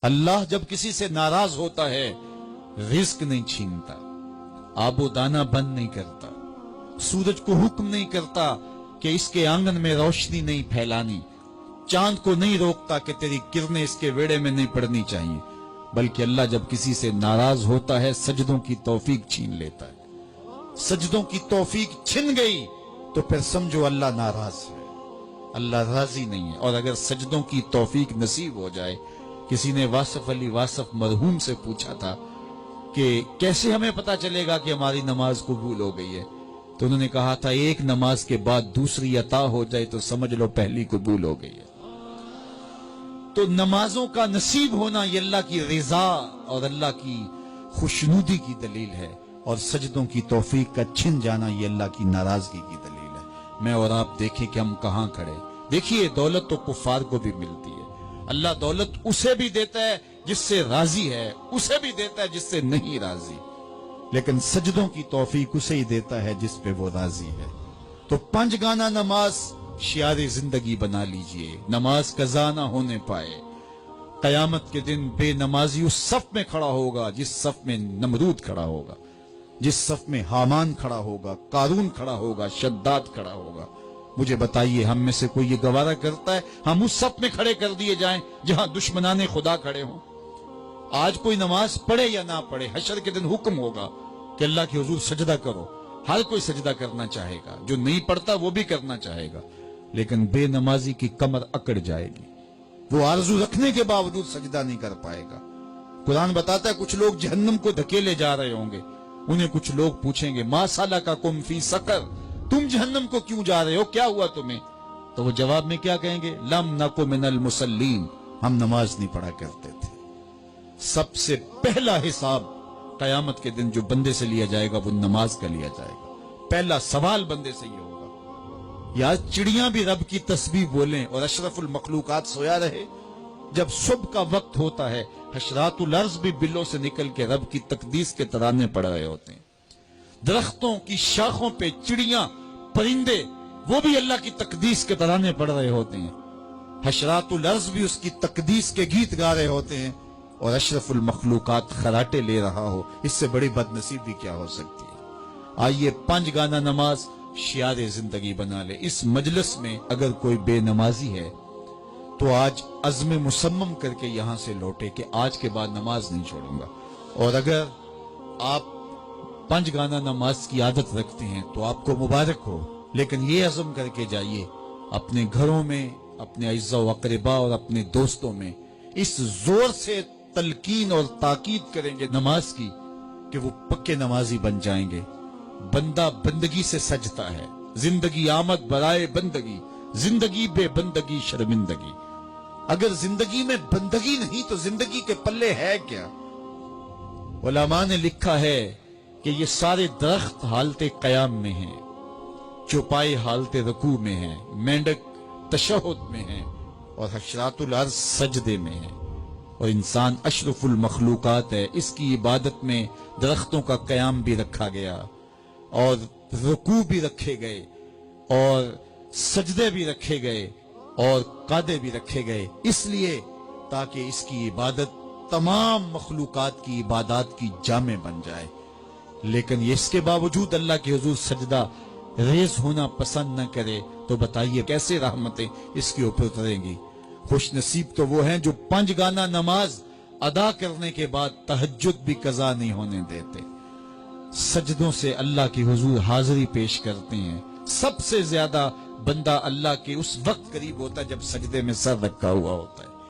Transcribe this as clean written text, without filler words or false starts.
اللہ جب کسی سے ناراض ہوتا ہے رزق نہیں چھینتا، آب و دانہ بند نہیں کرتا، سورج کو حکم نہیں کرتا کہ اس کے آنگن میں روشنی نہیں پھیلانی، چاند کو نہیں روکتا کہ تیری کرنیں اس کے ویڑے میں نہیں پڑنی چاہیے، بلکہ اللہ جب کسی سے ناراض ہوتا ہے سجدوں کی توفیق چھین لیتا ہے۔ سجدوں کی توفیق چھن گئی تو پھر سمجھو اللہ ناراض ہے، اللہ راضی نہیں ہے۔ اور اگر سجدوں کی توفیق نصیب ہو جائے، کسی نے واصف علی واصف مرحوم سے پوچھا تھا کہ کیسے ہمیں پتا چلے گا کہ ہماری نماز قبول ہو گئی ہے، تو انہوں نے کہا تھا ایک نماز کے بعد دوسری عطا ہو جائے تو سمجھ لو پہلی قبول ہو گئی ہے۔ تو نمازوں کا نصیب ہونا یہ اللہ کی رضا اور اللہ کی خوشنودی کی دلیل ہے، اور سجدوں کی توفیق کا چھن جانا یہ اللہ کی ناراضگی کی دلیل ہے۔ میں اور آپ دیکھیں کہ ہم کہاں کھڑے۔ دیکھیے دولت تو کفار کو بھی ملتی ہے، اللہ دولت اسے بھی دیتا ہے جس سے راضی ہے، اسے بھی دیتا ہے جس سے نہیں راضی، لیکن سجدوں کی توفیق اسے ہی دیتا ہے جس پہ وہ راضی ہے۔ تو 5 گانا نماز شعار زندگی بنا لیجئے، نماز قضا نہ ہونے پائے۔ قیامت کے دن بے نمازی اس صف میں کھڑا ہوگا جس صف میں نمرود کھڑا ہوگا، جس صف میں حامان کھڑا ہوگا، قارون کھڑا ہوگا، شداد کھڑا ہوگا۔ مجھے بتائیے ہم میں سے کوئی یہ گوارہ کرتا ہے ہم اس صف میں کھڑے کر دیے جائیں جہاں دشمنان خدا کھڑے ہوں؟ آج کوئی نماز پڑھے یا نہ پڑھے، حشر کے دن حکم ہوگا کہ اللہ کے حضور سجدہ کرو، ہر کوئی سجدہ کرنا چاہے گا، جو نہیں پڑھتا وہ بھی کرنا چاہے گا، لیکن بے نمازی کی کمر اکڑ جائے گی، وہ آرزو رکھنے کے باوجود سجدہ نہیں کر پائے گا۔ قرآن بتاتا ہے کچھ لوگ جہنم کو دھکیلے جا رہے ہوں گے، انہیں کچھ لوگ پوچھیں گے ما سلککم فی سقر، تم جہنم کو کیوں جا رہے ہو، کیا ہوا تمہیں؟ تو وہ جواب میں کیا کہیں گے؟ لم نک من المصلین، ہم نماز نہیں پڑھا کرتے تھے۔ سب سے پہلا حساب قیامت کے دن جو بندے سے لیا جائے گا وہ نماز کا لیا جائے گا۔ پہلا سوال بندے سے یہ ہوگا۔ یا چڑیاں بھی رب کی تسبیح بولیں اور اشرف المخلوقات سویا رہے؟ جب صبح کا وقت ہوتا ہے حشرات الارض بھی بلوں سے نکل کے رب کی تقدیس کے ترانے پڑھ رہے ہوتے ہیں، درختوں کی شاخوں پہ چڑیاں پرندے وہ بھی اللہ کی تقدیس کے ترانے پڑھ رہے ہوتے ہیں، حشرات الارض بھی اس کی تقدیس کے گیت گا رہے ہوتے ہیں، اور اشرف المخلوقات خراٹے لے رہا ہو، اس سے بڑی بد نصیبی کیا ہو سکتی ہے؟ آئیے 5 گانا نماز شعار زندگی بنا لے۔ اس مجلس میں اگر کوئی بے نمازی ہے تو آج عزم مصمم کر کے یہاں سے لوٹے کہ آج کے بعد نماز نہیں چھوڑوں گا، اور اگر آپ 5 گانا نماز کی عادت رکھتے ہیں تو آپ کو مبارک ہو، لیکن یہ عزم کر کے جائیے اپنے گھروں میں، اپنے اعزاء و اقرباء اور اپنے دوستوں میں اس زور سے تلقین اور تاکید کریں گے نماز کی کہ وہ پکے نمازی بن جائیں گے۔ بندہ بندگی سے سجتا ہے، زندگی آمد برائے بندگی، زندگی بے بندگی شرمندگی۔ اگر زندگی میں بندگی نہیں تو زندگی کے پلے ہے کیا؟ علماء نے لکھا ہے کہ یہ سارے درخت حالت قیام میں ہیں، چوپائے حالت رکوع میں ہیں، مینڈک تشہد میں ہیں، اور حشرات الارض سجدے میں ہیں، اور انسان اشرف المخلوقات ہے۔ اس کی عبادت میں درختوں کا قیام بھی رکھا گیا، اور رکوع بھی رکھے گئے، اور سجدے بھی رکھے گئے، اور قعدے بھی رکھے گئے، اس لیے تاکہ اس کی عبادت تمام مخلوقات کی عبادات کی جامع بن جائے۔ لیکن اس کے باوجود اللہ کے حضور سجدہ ریز ہونا پسند نہ کرے تو بتائیے کیسے رحمتیں اس کے اوپر اتریں گی؟ خوش نصیب تو وہ ہیں جو 5 گانا نماز ادا کرنے کے بعد تہجد بھی قضا نہیں ہونے دیتے، سجدوں سے اللہ کے حضور حاضری پیش کرتے ہیں۔ سب سے زیادہ بندہ اللہ کے اس وقت قریب ہوتا ہے جب سجدے میں سر رکھا ہوا ہوتا ہے۔